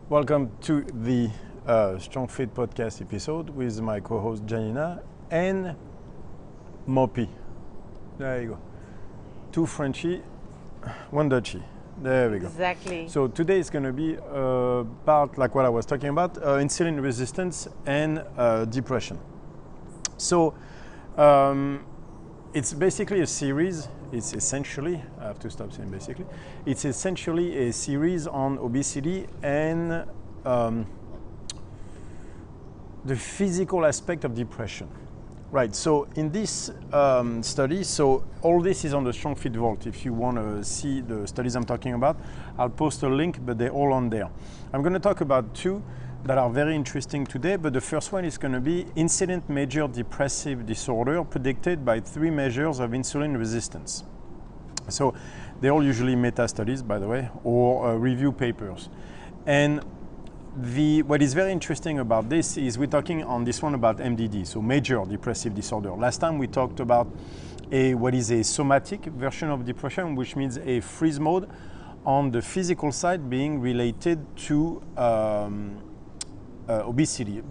Welcome to the Strongfit podcast episode with my co-host Janina and Moppy. There you go. Two Frenchie, one Dutchie. There we go. Exactly. So today is going to be about like what I was talking about, insulin resistance and depression. So it's basically a series. It's essentially, I have to stop saying basically, it's essentially a series on obesity and the physical aspect of depression. Right, so in this study, so all this is on the Strongfit Vault. If you want to see the studies I'm talking about, I'll post a link, but they're all on there. I'm going to talk about two that are very interesting today, but the first one is going to be incident major depressive disorder predicted by 3 measures of insulin resistance. So they're all usually meta-studies, by the way, or review papers. And what is very interesting about this is we're talking on this one about MDD, so major depressive disorder. Last time we talked about what is a somatic version of depression, which means a freeze mode on the physical side being related to obesity,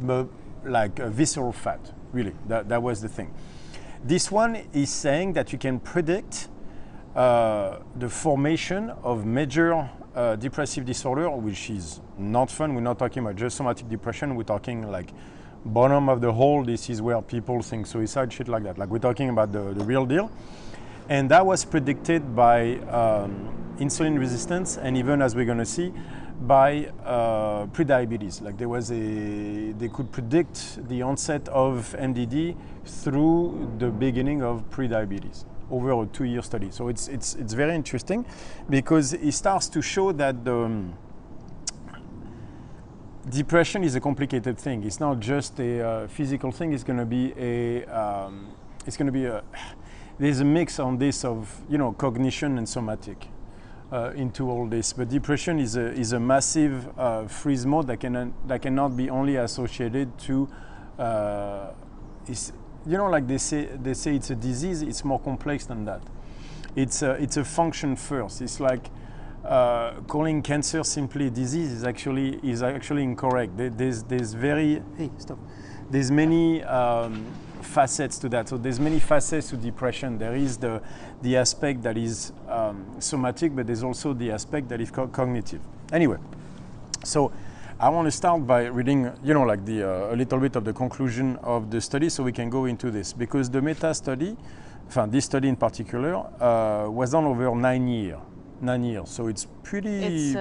like visceral fat, really, that was the thing. This one is saying that you can predict the formation of major depressive disorder, which is not fun. We're not talking about just somatic depression. We're talking like bottom of the hole. This is where people think suicide, shit like that. Like we're talking about the real deal. And that was predicted by insulin resistance, and even, as we're going to see, by prediabetes. Like they could predict the onset of MDD through the beginning of prediabetes over a 2-year study. So it's very interesting because it starts to show that depression is a complicated thing. It's not just a physical thing. It's going to be there's a mix on this of cognition and somatic into all this. But depression is a massive freeze mode that cannot be only associated to like they say it's a disease. It's more complex than that. It's a function first. It's like calling cancer simply a disease is actually incorrect. There's many facets to that. So there's many facets to depression. There is the aspect that is somatic, but there's also the aspect that is cognitive. Anyway, so I want to start by reading, a little bit of the conclusion of the study, so we can go into this, because the meta study, this study in particular, was done over 9 years. 9 years, so it's pretty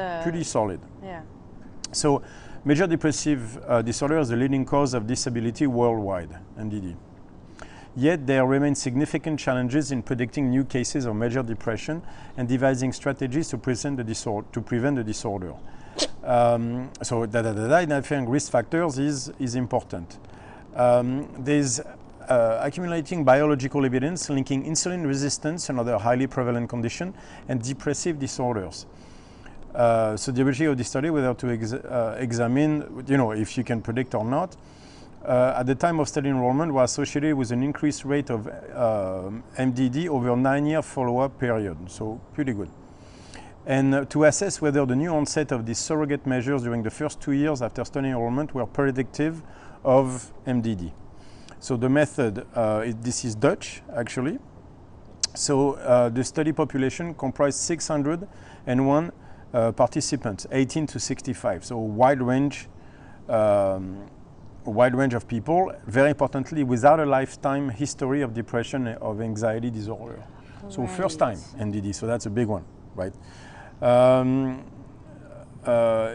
solid. Yeah. So, major depressive disorder is the leading cause of disability worldwide, MDD. Yet there remain significant challenges in predicting new cases of major depression and devising strategies to prevent the disorder. So identifying risk factors is important. There's accumulating biological evidence linking insulin resistance, another highly prevalent condition, and depressive disorders. So the objective of this study, whether to examine, if you can predict or not, at the time of study enrollment, was associated with an increased rate of MDD over a 9-year follow-up period. So pretty good. And to assess whether the new onset of these surrogate measures during the first 2 years after study enrollment were predictive of MDD. So the method, this is Dutch actually. So the study population comprised 601 participants, 18 to 65. So a wide range of people, very importantly, without a lifetime history of depression or anxiety disorder. Right. So first time MDD, so that's a big one, right?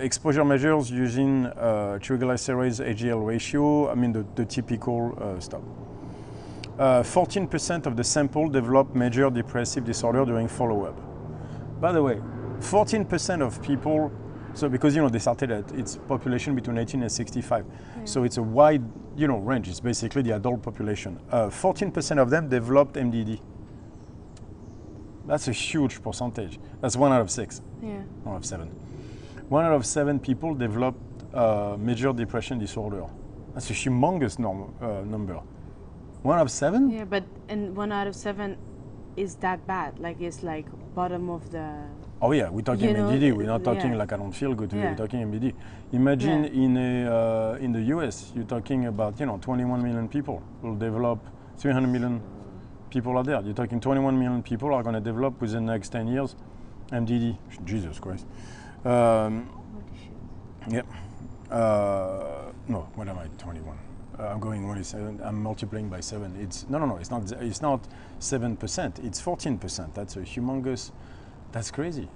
Exposure measures using triglycerides, HDL ratio, the typical stuff. 14% of the sample developed major depressive disorder during follow-up. By the way, 14% of people, so because they started at its population between 18 and 65, so it's a wide range. It's basically the adult population. 14% of them developed MDD. That's a huge percentage. That's 1 out of 6. Yeah. 1 out of 7. 1 out of 7 people developed major depression disorder. That's a humongous number. 1 out of 7? Yeah, but 1 out of 7 is that bad? Like it's like bottom of the Oh yeah, we're talking MDD. We're not talking like I don't feel good today. We're talking MDD. Imagine in the US, you're talking about 21 million people will develop. 300 million people are there. You're talking 21 million people are going to develop within the next 10 years MDD. Jesus Christ. Yeah. No, what am I? 21. I'm going 27. I'm multiplying by 7. It's no. It's not 7%. It's 14%. That's a humongous. That's crazy.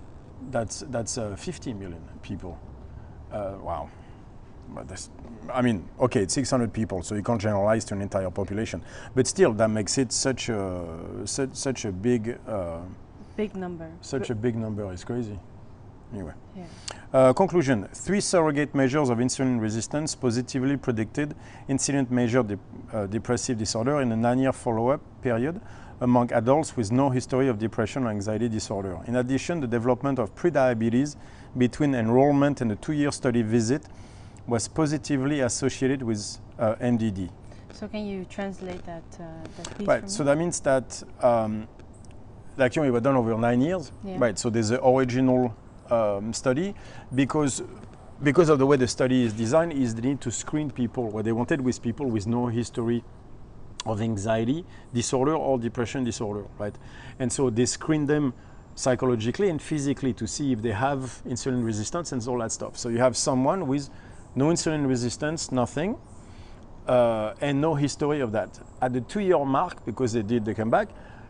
That's 50 million people. Wow. But that's, I mean, okay, it's 600 people, so you can't generalize to an entire population. But still, that makes it such a big. Big number. Such a big number. It's crazy. Anyway. Conclusion. 3 surrogate measures of insulin resistance positively predicted insulin-measured depressive disorder in a 9-year follow-up period among adults with no history of depression or anxiety disorder. In addition, the development of prediabetes between enrollment and a 2-year study visit was positively associated with MDD. So can you translate that piece? Right, so that means that like it was done over 9 years, right? So there's the original study, because of the way the study is designed, is they need to screen people. What they wanted with people with no history of anxiety disorder or depression disorder, right? And so they screen them psychologically and physically to see if they have insulin resistance and all that stuff. So you have someone with no insulin resistance, nothing, and no history of that. At the 2-year mark, because they came back,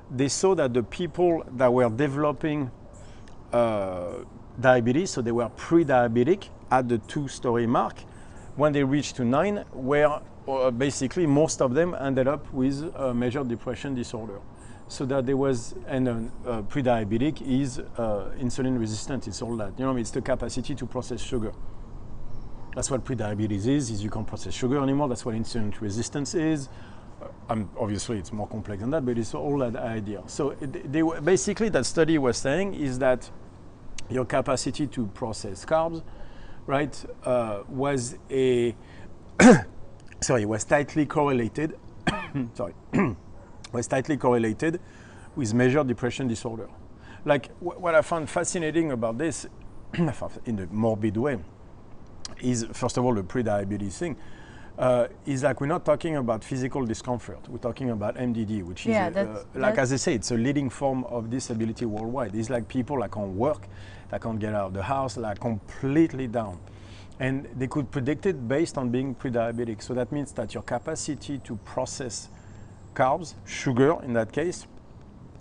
they saw that the people that were developing diabetes, so they were pre-diabetic at the 2-story mark, when they reached to 9, were basically most of them ended up with measured depression disorder. So that there was, and pre-diabetic is insulin resistant, it's all that. It's the capacity to process sugar. That's what pre-diabetes is you can't process sugar anymore. That's what insulin resistance is. Obviously, it's more complex than that, but it's all that idea. So basically, that study was saying is that your capacity to process carbs, right, was was tightly correlated. Was tightly correlated with measured depression disorder. Like what I found fascinating about this, in a morbid way, is first of all the pre-diabetes thing. Is like we're not talking about physical discomfort. We're talking about MDD, which is like as I say, it's a leading form of disability worldwide. It's like people that can't work, that can't get out of the house, like completely down. And they could predict it based on being pre-diabetic. So that means that your capacity to process carbs, sugar in that case,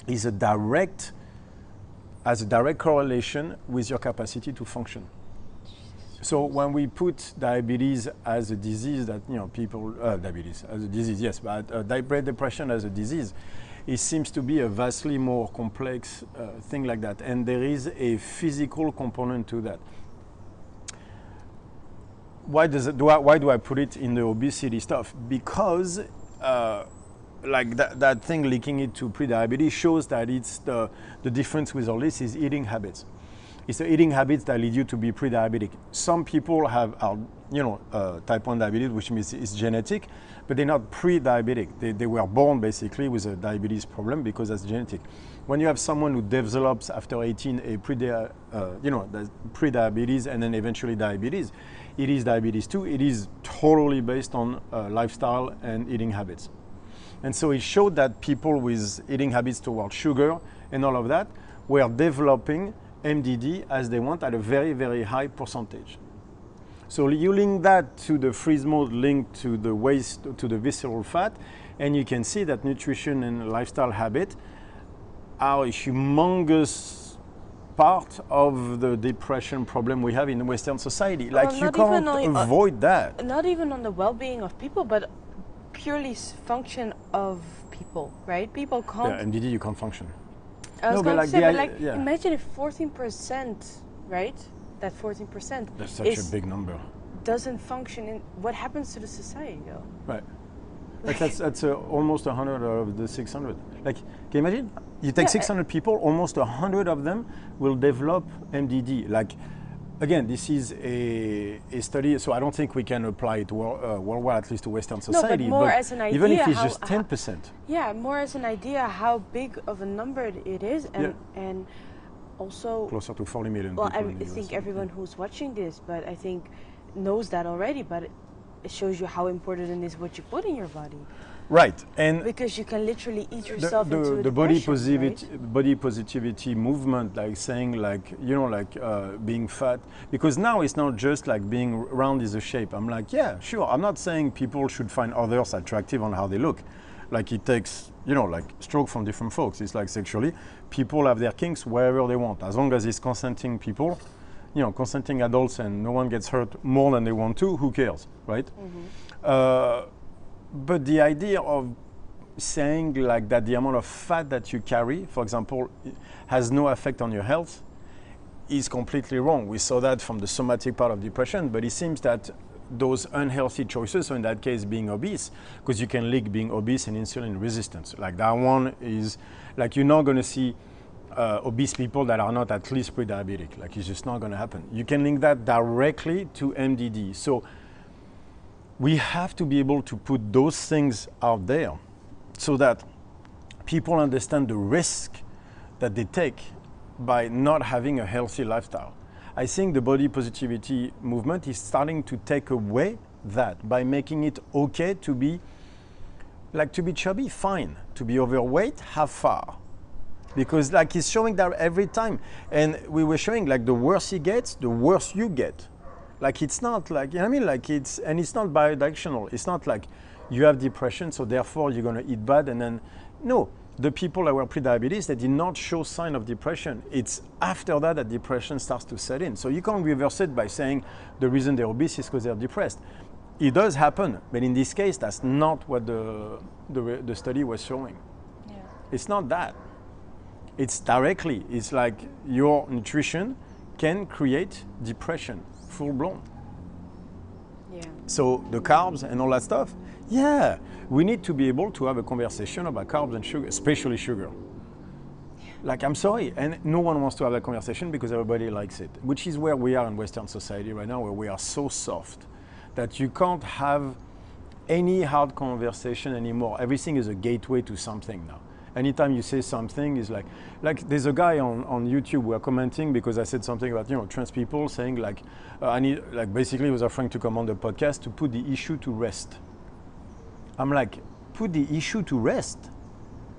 has a direct correlation with your capacity to function. So when we put diabetes as a disease that diabetes as a disease, yes, but depression as a disease, it seems to be a vastly more complex thing like that, and there is a physical component to that. Why do I put it in the obesity stuff? Because like that thing linking it to pre-diabetes shows that it's the difference with all this is eating habits. It's the eating habits that lead you to be pre-diabetic. Some people have type 1 diabetes, which means it's genetic, but they're not pre-diabetic. They were born basically with a diabetes problem because that's genetic. When you have someone who develops after 18 a pre-diabetes and then eventually diabetes, it is diabetes too. It is totally based on lifestyle and eating habits. And so it showed that people with eating habits towards sugar and all of that were developing MDD as they want at a very, very high percentage. So you link that to the freeze mode linked to the waste, to the visceral fat, and you can see that nutrition and lifestyle habit are a humongous part of the depression problem we have in Western society. Like you can't avoid that. Not even on the well-being of people, but purely function of people, right? People can't. Yeah, MDD you can't function. I was going to say, imagine if 14%, right? That 14%. That's such a big number. Doesn't function in what happens to the society, though? Right. Like that's almost 100 of the 600. Like, can you imagine? You take 600 people, almost 100 of them will develop MDD. Like, again, this is a study, so I don't think we can apply it worldwide, at least to Western society. No, but more as an idea. Even if it's just 10%. Yeah, more as an idea how big of a number it is, and also closer to 40 million well, people I in the US. think everyone who's watching this, but I think knows that already. But it shows you how important it is what you put in your body. Right, and because you can literally eat yourself into a the body depression, body positivity movement, like saying like, you know, like being fat, because now it's not just like being round is a shape. I'm like, yeah, sure. I'm not saying people should find others attractive on how they look. Like it takes, you know, like stroke from different folks. It's like sexually, people have their kinks wherever they want, as long as it's consenting people, you know, consenting adults, and no one gets hurt more than they want to. Who cares, right? Mm-hmm. But the idea of saying like that the amount of fat that you carry, for example, has no effect on your health is completely wrong. We saw that from the somatic part of depression, but it seems that those unhealthy choices, so in that case being obese, because you can link being obese and insulin resistance. Like that one is, like you're not going to see obese people that are not at least pre-diabetic. Like it's just not going to happen. You can link that directly to MDD. So we have to be able to put those things out there so that people understand the risk that they take by not having a healthy lifestyle. I think the body positivity movement is starting to take away that by making it okay to be chubby, fine. To be overweight, have far. Because like it's showing that every time. And we were showing like the worse he gets, the worse you get. Like it's not like, you know what I mean? Like it's not bidirectional. It's not like you have depression, so therefore you're gonna eat bad and then, no. The people that were pre-diabetes, they did not show sign of depression. It's after that that depression starts to set in. So you can't reverse it by saying the reason they're obese is because they're depressed. It does happen, but in this case, that's not what the study was showing. Yeah. It's not that. It's directly, it's like your nutrition can create depression, full blown. Yeah. So the carbs and all that stuff, yeah, we need to be able to have a conversation about carbs and sugar, especially sugar. Yeah. Like, I'm sorry, and no one wants to have that conversation because everybody likes it, which is where we are in Western society right now, where we are so soft that you can't have any hard conversation anymore. Everything is a gateway to something now. Anytime you say something is like there's a guy on YouTube who are commenting because I said something about, you know, trans people, saying like, I need, like basically he was offering to come on the podcast to put the issue to rest. I'm like, put the issue to rest?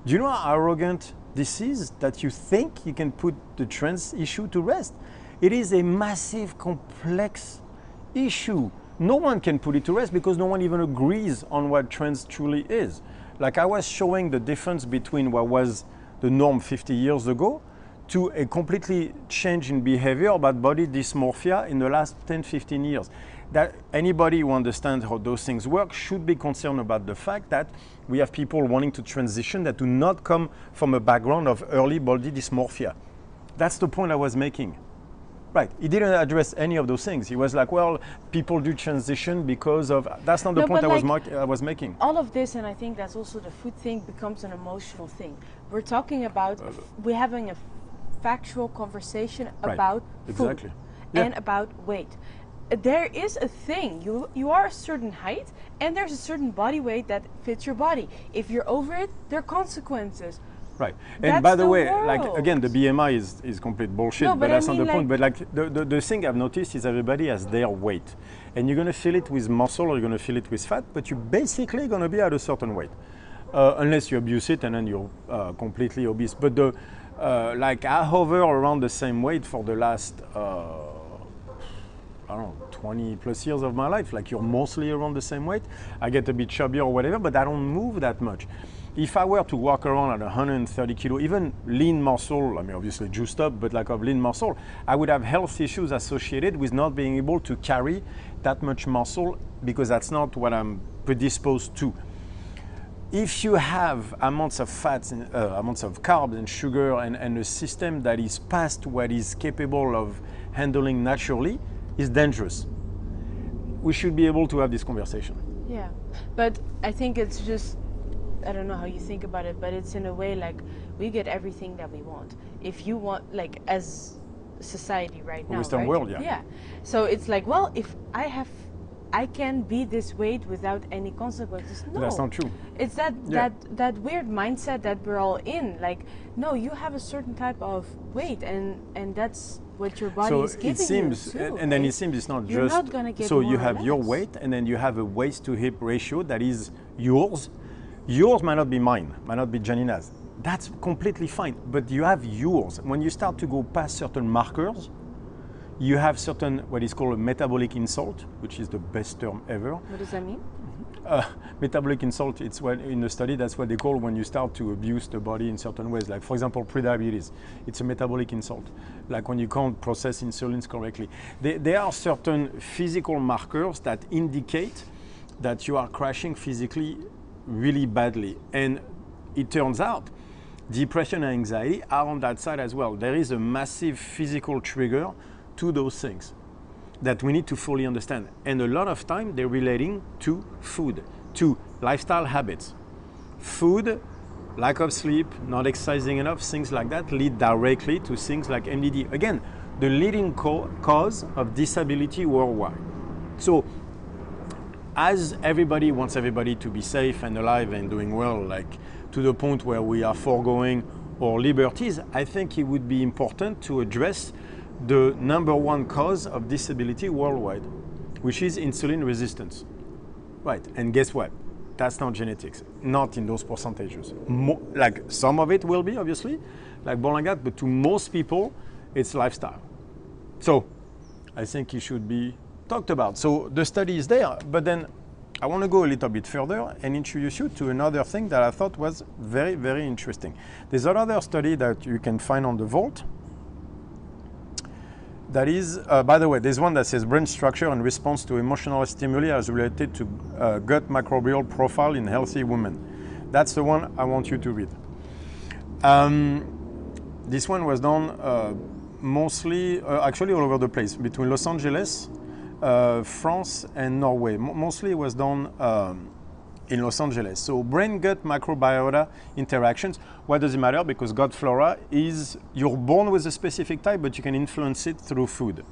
Do you know how arrogant this is, that you think you can put the trans issue to rest? It is a massive, complex issue. No one can put it to rest because no one even agrees on what trans truly is. Like I was showing the difference between what was the norm 50 years ago to a completely change in behavior about body dysmorphia in the last 10, 15 years. That anybody who understands how those things work should be concerned about the fact that we have people wanting to transition that do not come from a background of early body dysmorphia. That's the point I was making. Right, he didn't address any of those things. He was like, well, people do transition because of, that's not the point I was making. All of this, and I think that's also the food thing, becomes an emotional thing. We're talking about, we're having a factual conversation about food and about weight. There is a thing, you are a certain height and there's a certain body weight that fits your body. If you're over it, there are consequences. Right, and by the way, like again, the BMI is complete bullshit, no, but that's not the point. But like the thing I've noticed is everybody has their weight, and you're gonna fill it with muscle or you're gonna fill it with fat, but you're basically gonna be at a certain weight, unless you abuse it and then you're completely obese. But like I hover around the same weight for the last I don't know, 20 plus years of my life. Like you're mostly around the same weight. I get a bit chubby or whatever, but I don't move that much. If I were to walk around at 130 kilo, even lean muscle, I mean obviously juiced up, but like of lean muscle, I would have health issues associated with not being able to carry that much muscle because that's not what I'm predisposed to. If you have amounts of fats, amounts of carbs and sugar and a system that is past what is capable of handling naturally, is dangerous. We should be able to have this conversation. Yeah, but I think it's just, I don't know how you think about it, but it's in a way like we get everything that we want. If you want, like as society right now, Western world, yeah. Yeah. So it's like, well, if I I can be this weight without any consequences. No, that's not true. It's that weird mindset that we're all in. Like, no, you have a certain type of weight, and that's what your body is giving you too, and then it seems it's not You're just not gonna get so more you or have your less. weight, and then you have a waist to hip ratio that is yours. Yours might not be mine, might not be Janina's. That's completely fine, but you have yours. When you start to go past certain markers, you have certain, what is called a metabolic insult, which is the best term ever. What does that mean? Metabolic insult, it's what in the study, that's what they call when you start to abuse the body in certain ways. Like, for example, prediabetes, it's a metabolic insult. Like when you can't process insulins correctly. There are certain physical markers that indicate that you are crashing physically really badly. And it turns out depression and anxiety are on that side as well. There is a massive physical trigger to those things that we need to fully understand. And a lot of time they're relating to food, to lifestyle habits. Food, lack of sleep, not exercising enough, things like that lead directly to things like MDD. Again, the leading cause of disability worldwide. So as everybody wants everybody to be safe and alive and doing well, like to the point where we are foregoing our liberties, I think it would be important to address the number one cause of disability worldwide, which is insulin resistance. Right, and guess what? That's not genetics, not in those percentages. Like some of it will be, obviously, like Bolangat, but to most people, it's lifestyle. So I think it should be talked about. So the study is there, but then I want to go a little bit further and introduce you to another thing that I thought was very, very interesting. There's another study that you can find on the Vault. That is, by the way, there's one that says brain structure and response to emotional stimuli as related to gut microbial profile in healthy women. That's the one I want you to read. This one was done mostly, actually all over the place, between Los Angeles, France and Norway. Mostly it was done in Los Angeles. So brain-gut microbiota interactions. Why does it matter? Because gut flora is, you're born with a specific type, but you can influence it through food.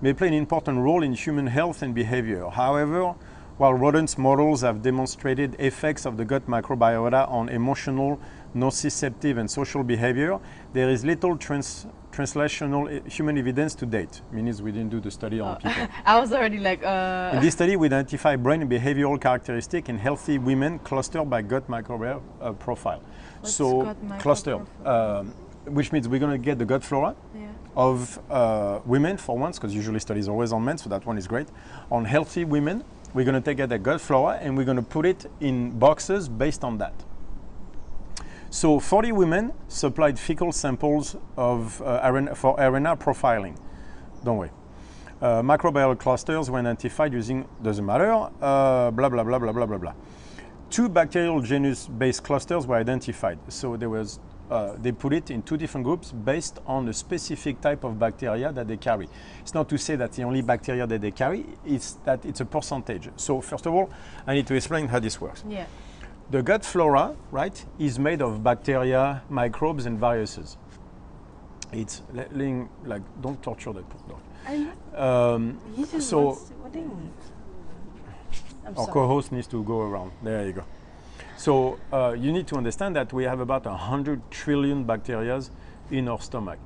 May play an important role in human health and behavior. However, while rodents models have demonstrated effects of the gut microbiota on emotional, nociceptive, and social behavior, there is little translational human evidence to date. Means we didn't do the study on people. I was already like, In this study, we identify brain and behavioral characteristics in healthy women clustered by gut microbial profile. What's so gut clustered, which means we're going to get the gut flora of women for once, because usually studies are always on men, so that one is great. On healthy women, we're going to take the gut flora and we're going to put it in boxes based on that. So 40 women supplied fecal samples of for RNA profiling. Don't worry. Microbial clusters were identified using, doesn't matter, blah, blah, blah, blah, blah, blah, blah. 2 bacterial genus-based clusters were identified. So there was, they put it in 2 different groups based on a specific type of bacteria that they carry. It's not to say that's the only bacteria that they carry, it's that it's a percentage. So first of all, I need to explain how this works. yeah. The gut flora, right, is made of bacteria, microbes, and viruses. It's like, don't torture that poor dog. So what do you mean? our co-host needs to go around. There you go. So you need to understand that we have about 100 trillion bacteria in our stomach.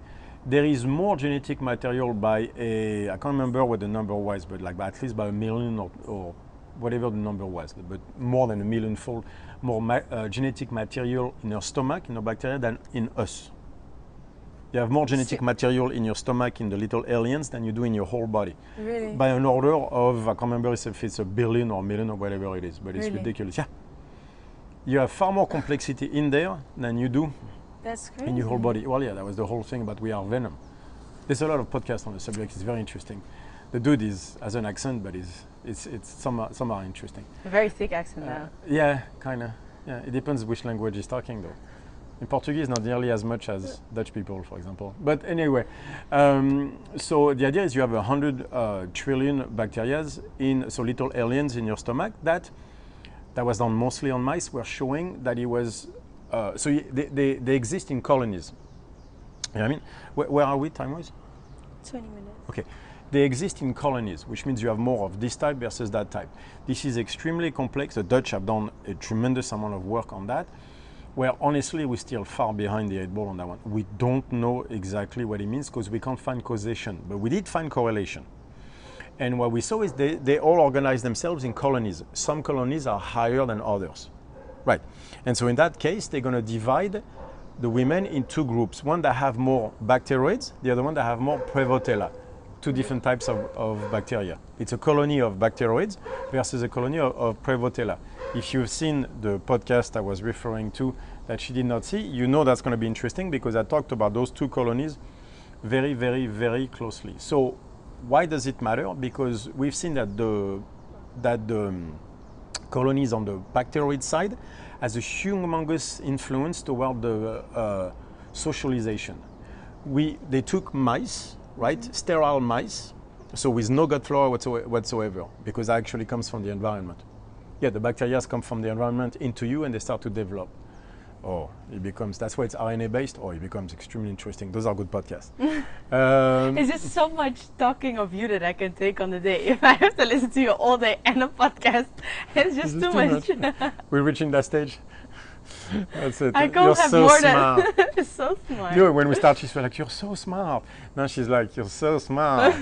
There is more genetic material by I can't remember what the number was, but like at least by 1 million or whatever the number was, but more than 1 million-fold more genetic material in your stomach, in your bacteria, than in us. You have more genetic material in your stomach, in the little aliens, than you do in your whole body. Really? By an order of, I can't remember if it's 1 billion or 1 million or whatever it is, but it's really? ridiculous. Yeah. You have far more complexity in there than you do in your whole body. Well, yeah, that was the whole thing about we are venom. There's a lot of podcasts on the subject. It's very interesting. The dude has an accent, but some are interesting. A very thick accent now. Yeah, kind of. Yeah, it depends which language he's talking, though. In Portuguese, not nearly as much as Dutch people, for example. But anyway, so the idea is you have 100 trillion bacteria so little aliens in your stomach that was done mostly on mice, were showing that it was, they exist in colonies. You know what I mean? Where are we time-wise? 20 minutes. Okay. They exist in colonies, which means you have more of this type versus that type. This is extremely complex. The Dutch have done a tremendous amount of work on that, where honestly we're still far behind the 8 ball on that one. We don't know exactly what it means because we can't find causation, but we did find correlation. And what we saw is they all organize themselves in colonies. Some colonies are higher than others, right? And so in that case, they're going to divide the women in 2 groups, one that have more bacteroids, the other one that have more Prevotella. 2 different types of bacteria. It's a colony of bacteroids versus a colony of Prevotella. If you've seen the podcast I was referring to that she did not see, you know that's going to be interesting because I talked about those 2 colonies very, very, very closely. So why does it matter? Because we've seen that the colonies on the bacteroid side has a humongous influence toward the socialization. They took mice, right? Sterile mice, so with no gut flora whatsoever, because that actually comes from the environment. Yeah, the bacteria come from the environment into you and they start to develop. Oh, that's why it's RNA based. Oh, it becomes extremely interesting. Those are good podcasts. Is it so much talking of you that I can take on the day? If I have to listen to you all day and a podcast, it's just too much. We're reaching that stage. That's it. I can't you're have so more smart. than so smart. You know, when we start, she's like, "You're so smart." Now she's like, "You're so smart."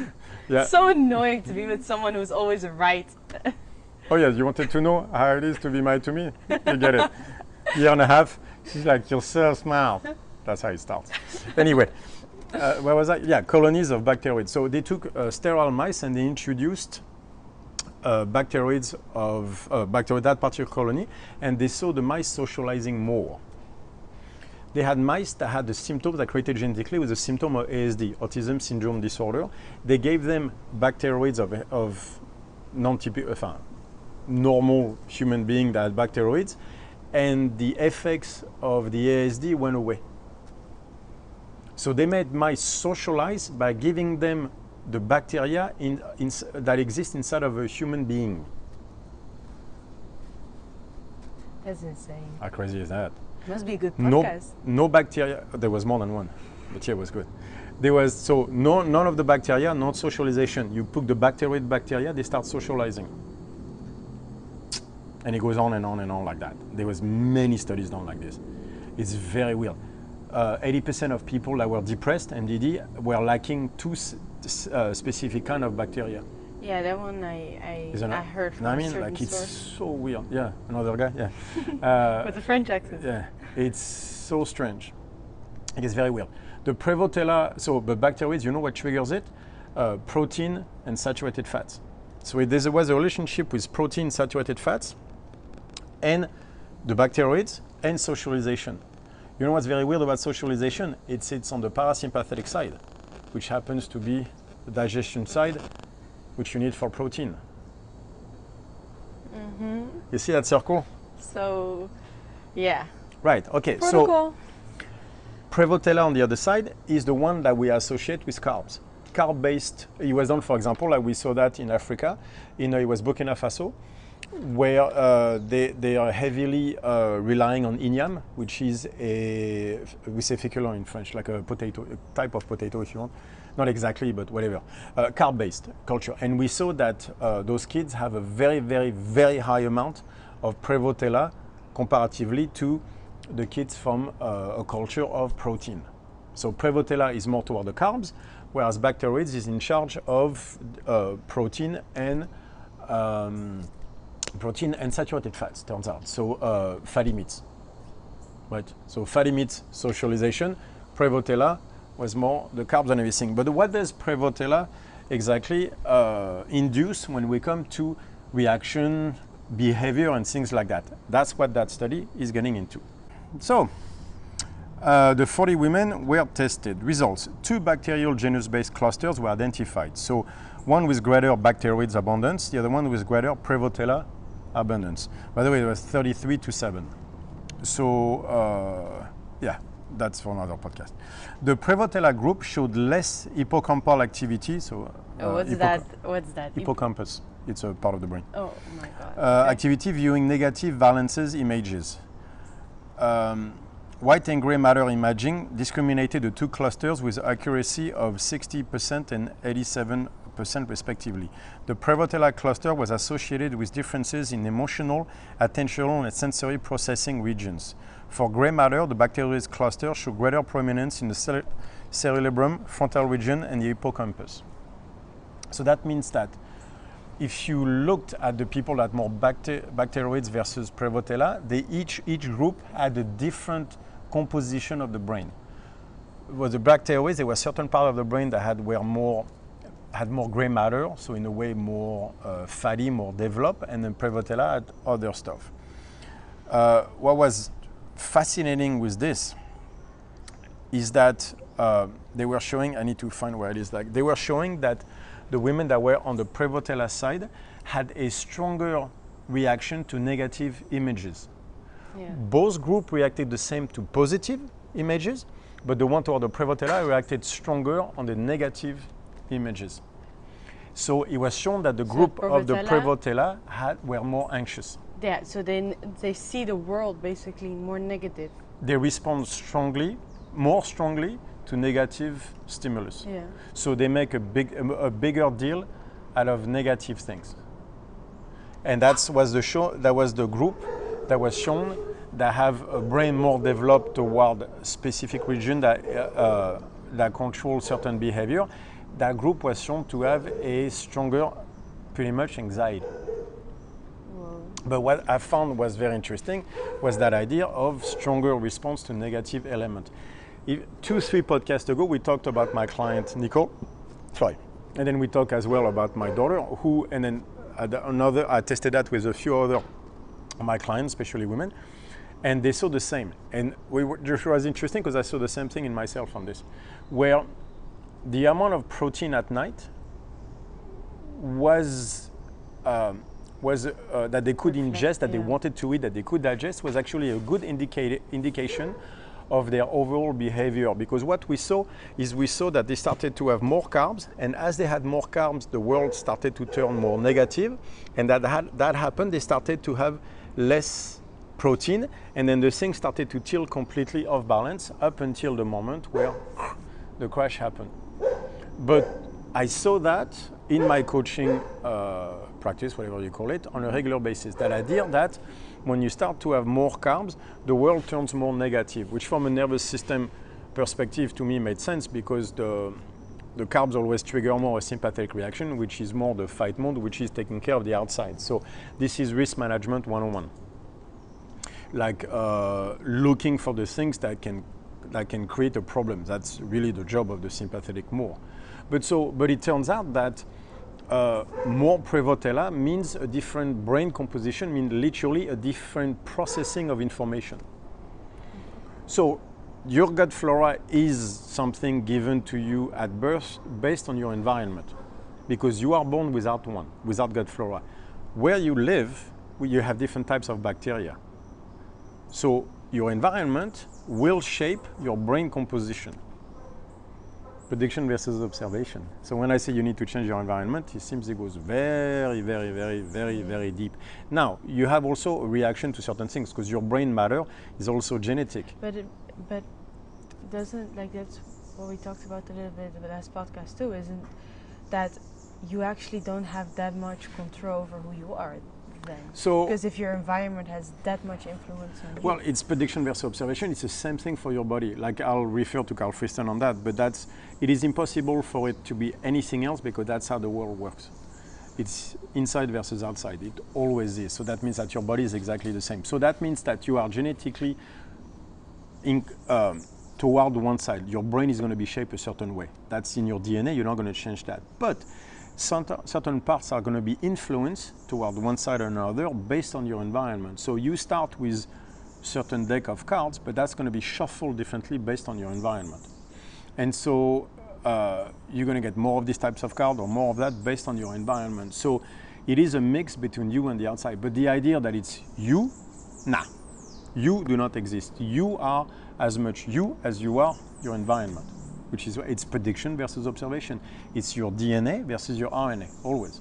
Yeah. So annoying to be with someone who's always right. Oh yeah, you wanted to know how it is to be mad to me? You get it. Year and a half, she's like, "You're so smart." That's how it starts. Anyway, where was I? Yeah, colonies of bacteroids. So they took sterile mice and they introduced bacteroids of that particular colony, and they saw the mice socializing more. They had mice that had the symptoms that created genetically with the symptom of ASD, autism syndrome disorder. They gave them bacteroids of non-typical, normal human being that had bacteroids, and the effects of the ASD went away. So they made mice socialize by giving them the bacteria that exist inside of a human being. That's insane. How crazy is that? Must be a good podcast. No bacteria. There was more than one, but yeah, it was good. None of the bacteria, not socialization. You put the bacteria, they start socializing. And it goes on and on and on like that. There was many studies done like this. It's very weird. 80% of people that were depressed, MDD, were lacking 2 specific kind of bacteria. Yeah, that one I heard from a certain it's source. so weird. Yeah, another guy. Yeah. With a French accent. Yeah, it's so strange. It is very weird. The Prevotella, so the bacteroids, you know what triggers it? Protein and saturated fats. So there was a relationship with protein, saturated fats, and the bacteroids and socialization. You know what's very weird about socialization? It sits on the parasympathetic side, which happens to be the digestion side, which you need for protein. Mm-hmm. You see that circle? So, yeah. Right, okay. Protocol. So Prevotella on the other side is the one that we associate with carbs. Carb-based, it was done, for example, like we saw that in Africa, it was Burkina Faso, where they are heavily relying on igname, which is we say féculent in French, like a potato, a type of potato if you want. Not exactly, but whatever. Carb-based culture. And we saw that those kids have a very, very, very high amount of Prevotella comparatively to the kids from a culture of protein. So Prevotella is more toward the carbs, whereas bacteroids is in charge of protein and saturated fats, turns out. So fatty meats, right? So fatty meats socialization, Prevotella was more the carbs and everything. But what does Prevotella exactly induce when we come to reaction, behavior, and things like that? That's what that study is getting into. So the 40 women were tested. Results: 2 bacterial genus-based clusters were identified. So one with greater bacteroids abundance, the other one with greater Prevotella abundance. By the way, it was 33 to 7. So yeah, that's for another podcast. The Prevotella group showed less hippocampal activity. So what's that? Hippocampus. It's a part of the brain. Oh my God. Okay. Activity viewing negative valences images. White and gray matter imaging discriminated the 2 clusters with accuracy of 60% and 87%. 8% respectively. The Prevotella cluster was associated with differences in emotional, attentional, and sensory processing regions. For gray matter, the bacteroids cluster show greater prominence in the cerebellum, frontal region, and the hippocampus. So that means that if you looked at the people that more bacteroids versus Prevotella, each group had a different composition of the brain. With the bacteroids, there were certain parts of the brain that had more gray matter, so in a way more fatty, more developed, and then Prevotella had other stuff. What was fascinating with this is that they were showing, I need to find where it is, like they were showing that the women that were on the Prevotella side had a stronger reaction to negative images. Yeah. Both groups reacted the same to positive images, but the one toward the Prevotella reacted stronger on the negative images. So it was shown that the group of the Prevotella were more anxious. Yeah, so they see the world basically more negative. They respond more strongly to negative stimulus. Yeah. So they make a bigger deal out of negative things. And that was the group that was shown that have a brain more developed toward specific region that control certain behavior. That group was shown to have a stronger, pretty much anxiety. Whoa. But what I found was very interesting was that idea of stronger response to negative element. 2-3 podcasts ago, we talked about my client, Nicole. And then we talked as well about my daughter, and then I tested that with a few other of my clients, especially women, and they saw the same. And it was interesting because I saw the same thing in myself on this, where the amount of protein at night was that they could ingest, that they wanted to eat, that they could digest, was actually a good indication of their overall behavior. Because what we saw that they started to have more carbs, and as they had more carbs, the world started to turn more negative, and that happened, they started to have less protein, and then the thing started to tilt completely off balance up until the moment where the crash happened. But I saw that in my coaching practice, whatever you call it, on a regular basis. That idea that when you start to have more carbs, the world turns more negative, which from a nervous system perspective to me made sense, because the carbs always trigger more a sympathetic reaction, which is more the fight mode, which is taking care of the outside. So this is risk management 101. Like looking for the things that can create a problem. That's really the job of the sympathetic more. But it turns out that more Prevotella means a different brain composition, means literally a different processing of information. So your gut flora is something given to you at birth based on your environment, because you are born without gut flora. Where you live, you have different types of bacteria. So your environment will shape your brain composition. Prediction versus observation. So when I say you need to change your environment, it seems it goes very, very, very, very, very deep. Now, you have also a reaction to certain things, because your brain matter is also genetic. But doesn't, like, that's what we talked about a little bit in the last podcast too, isn't that you actually don't have that much control over who you are then? So, because if your environment has that much influence on you. Well, it's prediction versus observation. It's the same thing for your body. Like, I'll refer to Carl Friston on that, but it is impossible for it to be anything else, because that's how the world works. It's inside versus outside. It always is. So that means that your body is exactly the same. So that means that you are genetically toward one side. Your brain is going to be shaped a certain way. That's in your DNA. You're not going to change that. But certain parts are going to be influenced toward one side or another based on your environment. So you start with certain deck of cards, but that's going to be shuffled differently based on your environment. And so you're going to get more of these types of cards or more of that based on your environment. So it is a mix between you and the outside. But the idea that it's you, nah, you do not exist. You are as much you as you are your environment, which is, it's prediction versus observation. It's your DNA versus your RNA, always.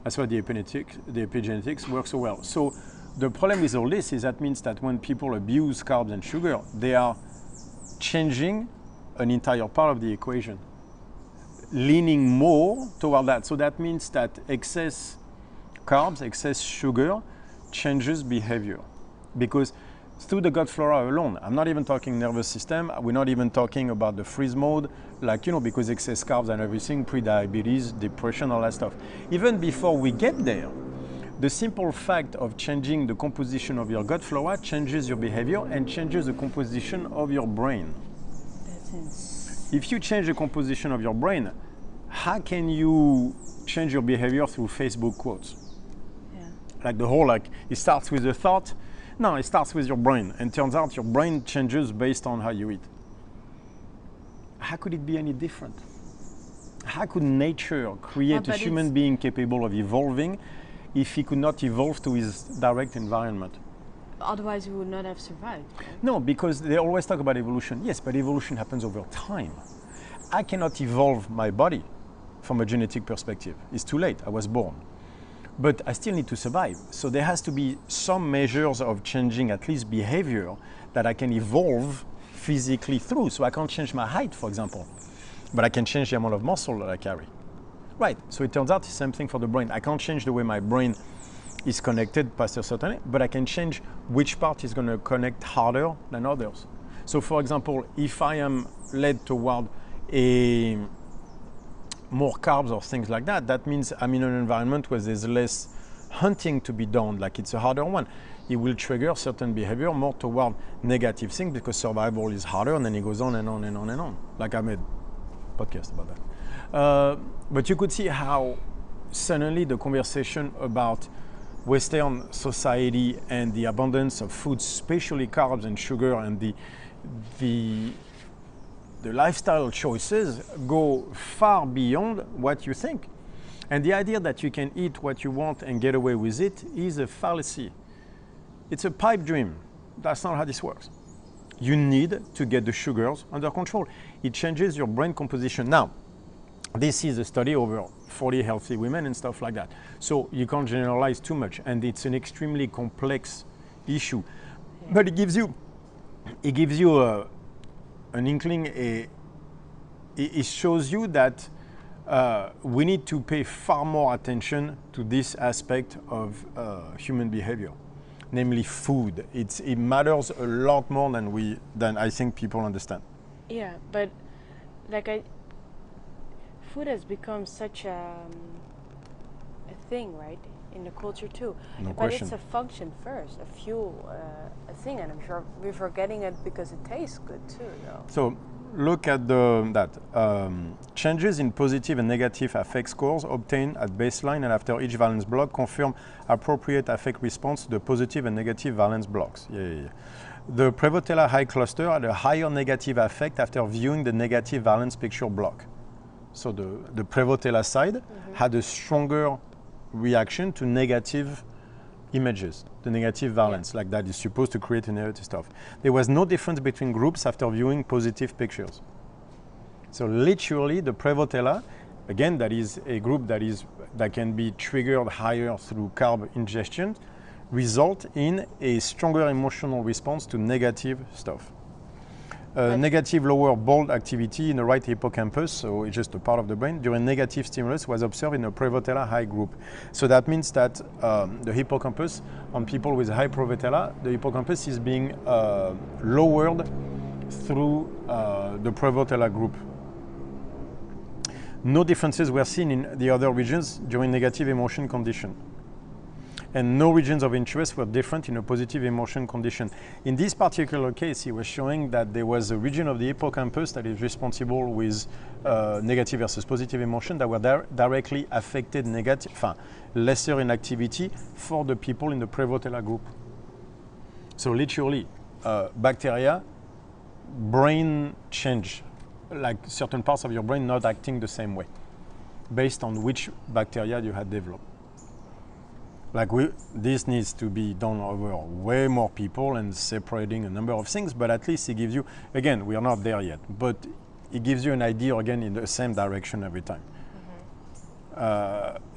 That's why the epigenetics works so well. So the problem with all this is that means that when people abuse carbs and sugar, they are changing an entire part of the equation. leaning more toward that. So that means that excess carbs, excess sugar changes behavior. Because through the gut flora alone, I'm not even talking nervous system, we're not even talking about the freeze mode, like, you know, because excess carbs and everything, pre-diabetes, depression, all that stuff. Even before we get there, the simple fact of changing the composition of your gut flora changes your behavior and changes the composition of your brain. That's insane. If you change the composition of your brain, how can you change your behavior through Facebook quotes? Yeah. Like the whole, like, it starts with a thought. No, it starts with your brain. And turns out your brain changes based on how you eat. How could it be any different? How could nature create a human being capable of evolving if he could not evolve to his direct environment? Otherwise, we would not have survived. Right? No, because they always talk about evolution. Yes, but evolution happens over time. I cannot evolve my body from a genetic perspective. It's too late. I was born. But I still need to survive. So there has to be some measures of changing at least behavior that I can evolve physically through. So I can't change my height, for example, but I can change the amount of muscle that I carry. Right, so it turns out the same thing for the brain. I can't change the way my brain is connected past a certain age, but I can change which part is going to connect harder than others. So for example, if I am led toward more carbs or things like that, that means I'm in an environment where there's less hunting to be done, like it's a harder one. It will trigger certain behavior more toward negative things because survival is harder, and then it goes on and on and on and on. Like I made a podcast about that. But you could see how suddenly the conversation about Western society and the abundance of foods, especially carbs and sugar, and the lifestyle choices go far beyond what you think. And the idea that you can eat what you want and get away with it is a fallacy. It's a pipe dream. That's not how this works. You need to get the sugars under control. It changes your brain composition. Now, this is a study over 40 healthy women and stuff like that. So you can't generalize too much, and it's an extremely complex issue. But it gives you an inkling. It shows you that we need to pay far more attention to this aspect of human behavior, namely food. It matters a lot more than I think people understand. Yeah, but food has become such a thing, right, in the culture too. No but question. It's a function first, a fuel, a thing, and I'm sure we're forgetting it because it tastes good too, though. So look at changes in positive and negative affect scores obtained at baseline and after each valence block confirm appropriate affect response to the positive and negative valence blocks. Yeah. The Prevotella high cluster had a higher negative affect after viewing the negative valence picture block. So the Prevotella side had a stronger reaction to negative images, the negative valence, like that is supposed to create a negative stuff. There was no difference between groups after viewing positive pictures. So literally the Prevotella, again, that is a group that can be triggered higher through carb ingestion, result in a stronger emotional response to negative stuff. Negative lower bold activity in the right hippocampus, so it's just a part of the brain, during negative stimulus was observed in a Prevotella high group. So that means that the hippocampus, on people with high Prevotella, the hippocampus is being lowered through the Prevotella group. No differences were seen in the other regions during negative emotion condition. And no regions of interest were different in a positive emotion condition. In this particular case, he was showing that there was a region of the hippocampus that is responsible with negative versus positive emotion that were directly affected lesser in activity for the people in the Prevotella group. So literally, bacteria, brain change, like certain parts of your brain not acting the same way, based on which bacteria you had developed. Like this needs to be done over way more people and separating a number of things, but at least it gives you, again, we are not there yet, but it gives you an idea again in the same direction every time.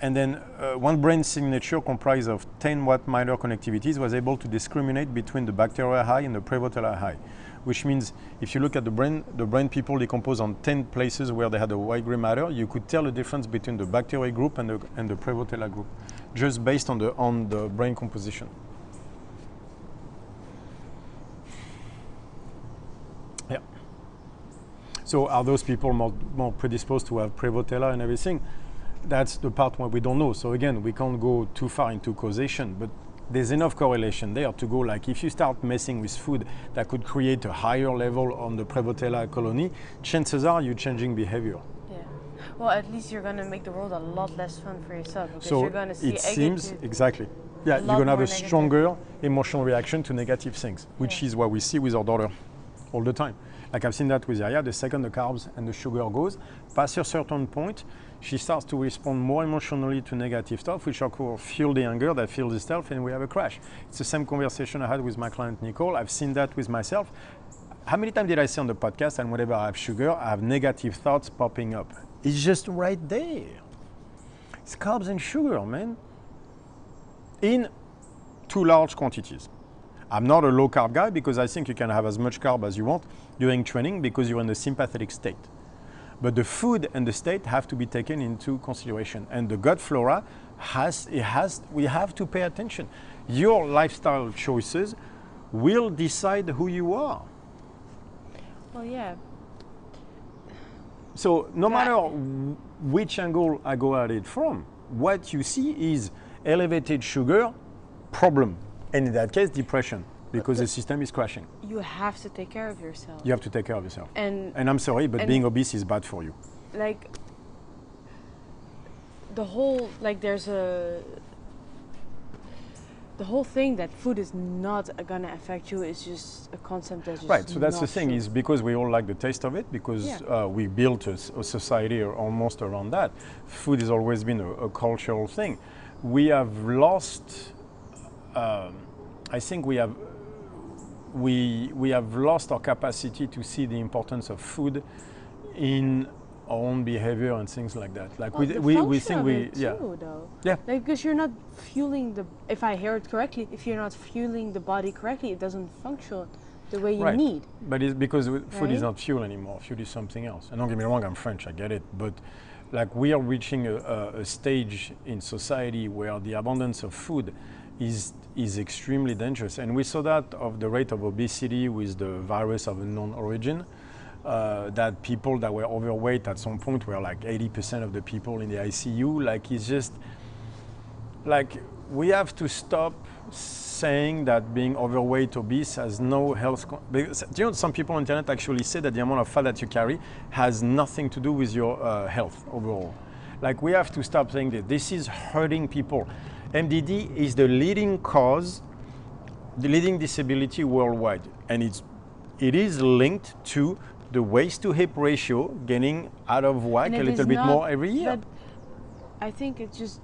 And then one brain signature comprised of 10 watt minor connectivities was able to discriminate between the bacteria high and the Prevotella high. which means if you look at the brain people decompose on 10 places where they had a white gray matter, you could tell the difference between the bacteria group and the Prevotella group, just based on the brain composition. Yeah. So are those people more predisposed to have Prevotella and everything? That's the part where we don't know. So again, we can't go too far into causation, but there's enough correlation there to go, like, if you start messing with food that could create a higher level on the Prevotella colony, chances are you're changing behavior. Yeah. Well, at least you're going to make the world a lot less fun for yourself, because so you're going to see it seems, exactly. Yeah, you're going to have a stronger emotional reaction to negative things, which is what we see with our daughter all the time. Like I've seen that with Yaya, the second the carbs and the sugar goes, past a certain point, she starts to respond more emotionally to negative stuff, which are called fuel the anger, that fuels the self, and we have a crash. It's the same conversation I had with my client Nicole. I've seen that with myself. How many times did I say on the podcast, and whenever I have sugar, I have negative thoughts popping up? It's just right there. It's carbs and sugar, man. In too large quantities. I'm not a low carb guy because I think you can have as much carb as you want during training because you're in the sympathetic state. But the food and the state have to be taken into consideration. And the gut flora we have to pay attention. Your lifestyle choices will decide who you are. Well, yeah. So no matter which angle I go at it from, what you see is elevated sugar, problem. And in that case, depression, because the system is crashing. You have to take care of yourself. You have to take care of yourself. And I'm sorry, but being obese is bad for you. Like, the whole, like, the whole thing that food is not gonna affect you is just a concept that's just right. So that's not the thing, true. is because we all like the taste of it, because we built a society almost around that. Food has always been a cultural thing. We have lost. I think we have lost our capacity to see the importance of food in our own behavior and things like that. Like we think we though. Like, because you're not fueling if I hear it correctly, if you're not fueling the body correctly, it doesn't function the way you need. But it's because food is not fuel anymore. Fuel is something else. And don't get me wrong, I'm French, I get it, but like we are reaching a stage in society where the abundance of food is extremely dangerous. And we saw that of the rate of obesity with the virus of unknown origin, that people that were overweight at some point were like 80% of the people in the ICU. Like, it's just, like, we have to stop saying that being overweight, obese has no health. Because, you know, some people on the internet actually say that the amount of fat that you carry has nothing to do with your health overall. Like, we have to stop saying that this is hurting people. MDD is the leading cause, the leading disability worldwide, and it is linked to the waist to hip ratio getting out of whack a little bit more every year. But I think it's just,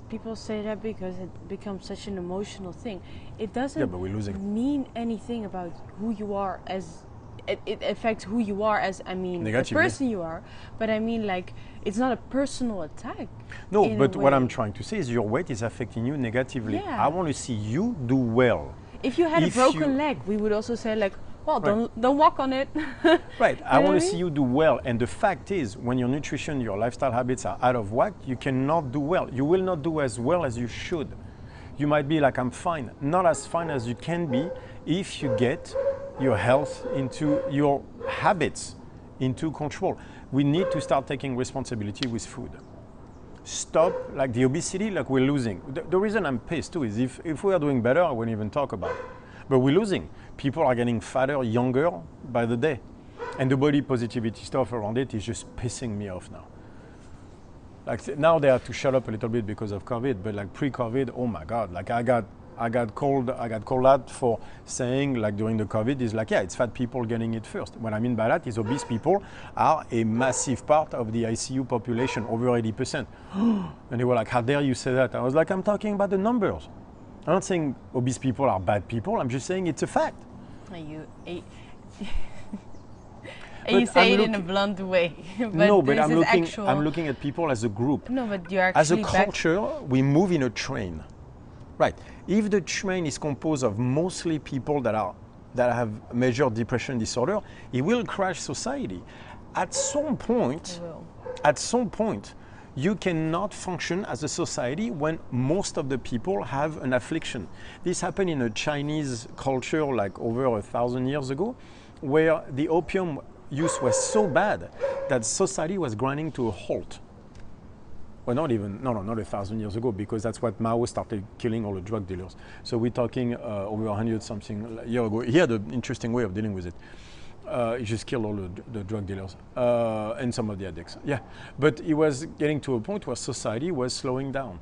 people say that because it becomes such an emotional thing. It doesn't mean anything about who you are as. It affects who you are as, I mean, the person you are, but I mean, like, it's not a personal attack. No, but what I'm trying to say is your weight is affecting you negatively. I want to see you do well. If you had a broken leg, we would also say, like, well, don't walk on it. Right, I want to see you do well. And the fact is, when your nutrition, your lifestyle habits are out of whack, you cannot do well. You will not do as well as you should. You might be like, I'm fine. Not as fine as you can be if you get your health into your habits into control. We need to start taking responsibility with food. Stop, like the obesity, like we're losing. The reason I'm pissed too is if we are doing better, I wouldn't even talk about it. But we're losing. People are getting fatter, younger by the day. And the body positivity stuff around it is just pissing me off now. Like now they have to shut up a little bit because of COVID, but like pre-COVID, oh my God, like I got called out for saying, like, during the COVID, is like, yeah, it's fat people getting it first. What I mean by that is obese people are a massive part of the ICU population, over 80%. And they were like, how dare you say that? I was like, I'm talking about the numbers. I'm not saying obese people are bad people. I'm just saying it's a fact. You say it in a blunt way. But no, but I'm looking at people as a group. No, but you're actually as a culture, we move in a train. Right. If the train is composed of mostly people that are that have major depression disorder, it will crash society. At some point, you cannot function as a society when most of the people have an affliction. This happened in a Chinese culture like over 1,000 years ago, where the opium use was so bad that society was grinding to a halt. Well, not 1,000 years ago, because that's what Mao started killing all the drug dealers. So we're talking over 100-something years ago. He had an interesting way of dealing with it. He just killed all the drug dealers and some of the addicts. Yeah, but it was getting to a point where society was slowing down.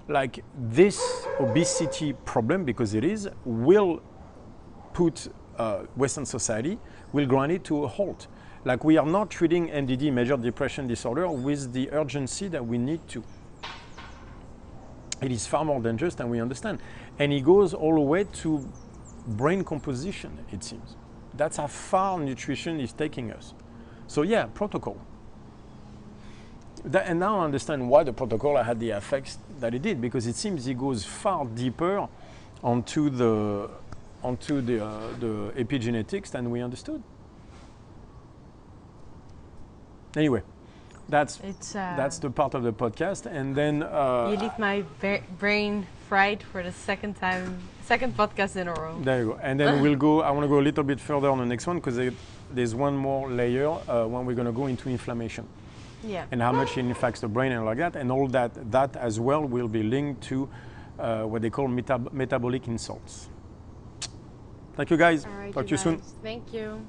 Like this obesity problem, because it is, will put Western society, will grind it to a halt. Like we are not treating MDD, major depression disorder, with the urgency that we need to. It is far more dangerous than we understand. And it goes all the way to brain composition, it seems. That's how far nutrition is taking us. So yeah, protocol. And now I understand why the protocol had the effects that it did, because it seems it goes far deeper onto the epigenetics than we understood. Anyway, that's the part of the podcast, and then you leave my brain fried for the second podcast in a row. There you go. And then we'll go. I want to go a little bit further on the next one, because there's one more layer when we're going to go into inflammation. Yeah. And how much it affects the brain and like that, and all that as well will be linked to what they call metabolic insults. Thank you, guys. All right, Talk to you soon. Thank you.